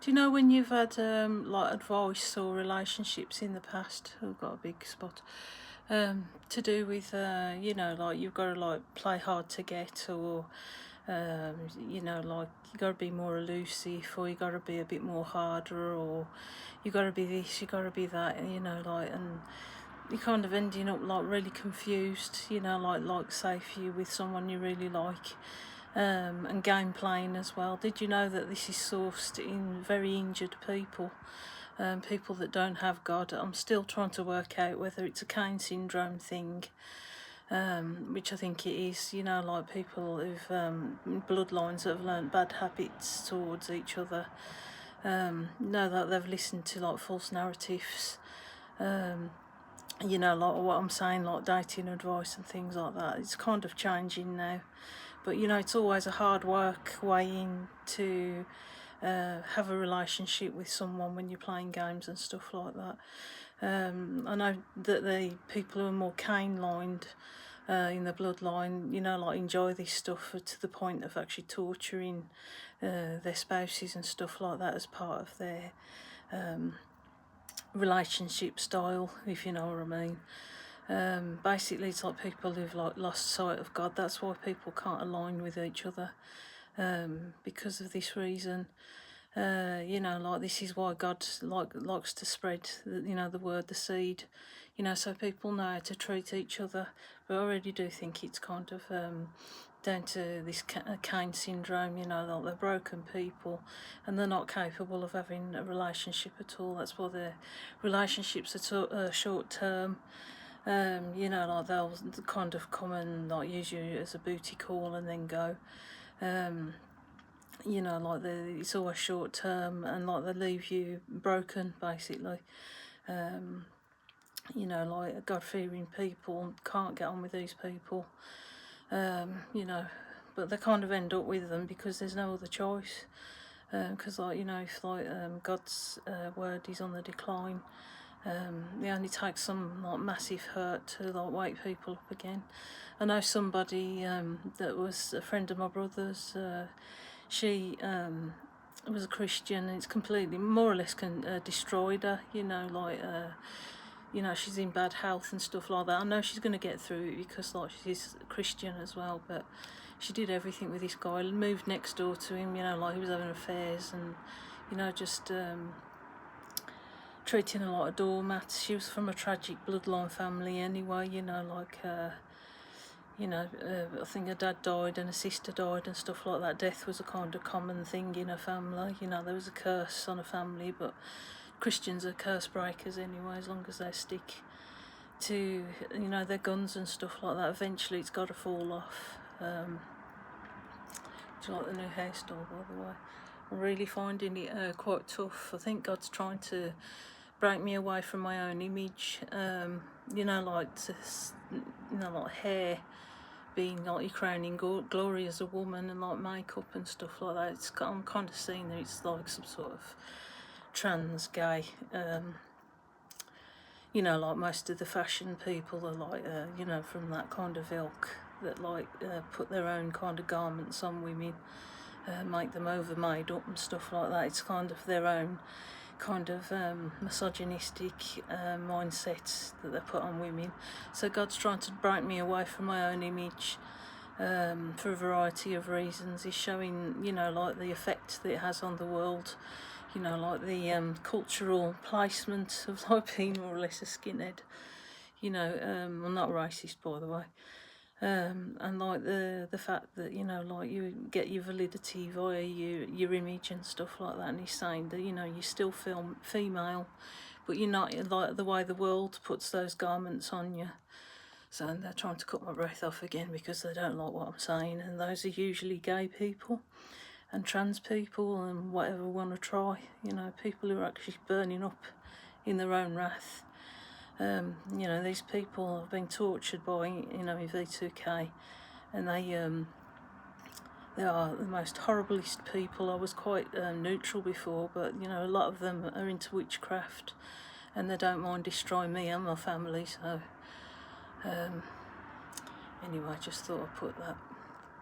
Do you know when you've had like advice or relationships in the past? I've got a big spot. To do with you know, like you've got to like play hard to get, or you know, like you got to be more elusive, or you got to be a bit more harder, or you got to be this, you got to be that, you know, like, and you're kind of ending up like really confused, you know, like say if you're with someone you really like. And game playing as well. Did you know that this is sourced in very injured people, people that don't have God? I'm still trying to work out whether it's a Caine Syndrome thing, which I think it is, you know, like people who've bloodlines that have learnt bad habits towards each other, know that they've listened to like false narratives, you know, like what I'm saying, like dating advice and things like that. It's kind of changing now. But you know, it's always a hard work way in to have a relationship with someone when you're playing games and stuff like that. I know that the people who are more cane-lined in the bloodline, you know, like enjoy this stuff to the point of actually torturing their spouses and stuff like that as part of their relationship style, if you know what I mean. Basically it's like people who've like lost sight of God. That's why people can't align with each other, because of this reason. You know, like this is why God likes to spread you know, the word, the seed, you know, so people know how to treat each other. But I really do think it's kind of down to this Caine syndrome, you know, like they're broken people and they're not capable of having a relationship at all. That's why their relationships are short term. You know, like they'll kind of come and like use you as a booty call and then go. You know, like it's always short term, and like they leave you broken basically. You know, like God-fearing people can't get on with these people. You know, but they kind of end up with them because there's no other choice. Because like, you know, if like God's word is on the decline, it only takes some like massive hurt to like wake people up again. I know somebody that was a friend of my brother's. She was a Christian, and it's completely, more or less, destroyed her. You know, like you know, she's in bad health and stuff like that. I know she's going to get through it because like she's a Christian as well, but she did everything with this guy, moved next door to him, you know, like he was having affairs, and you know, just treating her like a doormat. She was from a tragic bloodline family anyway, you know, like you know, I think her dad died and her sister died and stuff like that. Death was a kind of common thing in her family, you know, there was a curse on a family, but Christians are curse breakers anyway, as long as they stick to, you know, their guns and stuff like that. Eventually it's got to fall off. Do you like the new hairstyle, by the way? I'm really finding it quite tough. I think God's trying to break me away from my own image. You know, like you know, like hair being like your crowning glory as a woman, and like makeup and stuff like that. I'm kind of seeing that it's like some sort of trans gay. You know, like most of the fashion people are like, you know, from that kind of ilk that like put their own kind of garments on women, make them over made up and stuff like that. It's kind of their own kind of misogynistic mindset that they put on women. So God's trying to break me away from my own image for a variety of reasons. He's showing, you know, like the effect that it has on the world, you know, like the cultural placement of like being more or less a skinhead, you know. I'm not racist, by the way. And like the fact that, you know, like you get your validity via your image and stuff like that. And he's saying that, you know, you still feel female, but you're not, like the way the world puts those garments on you. So they're trying to cut my breath off again because they don't like what I'm saying, and those are usually gay people and trans people and whatever want to try, you know, people who are actually burning up in their own wrath. You know, these people have been tortured by, you know, V2K, and they are the most horriblest people. I was quite neutral before, but you know, a lot of them are into witchcraft, and they don't mind destroying me and my family. So anyway, I just thought I'd put that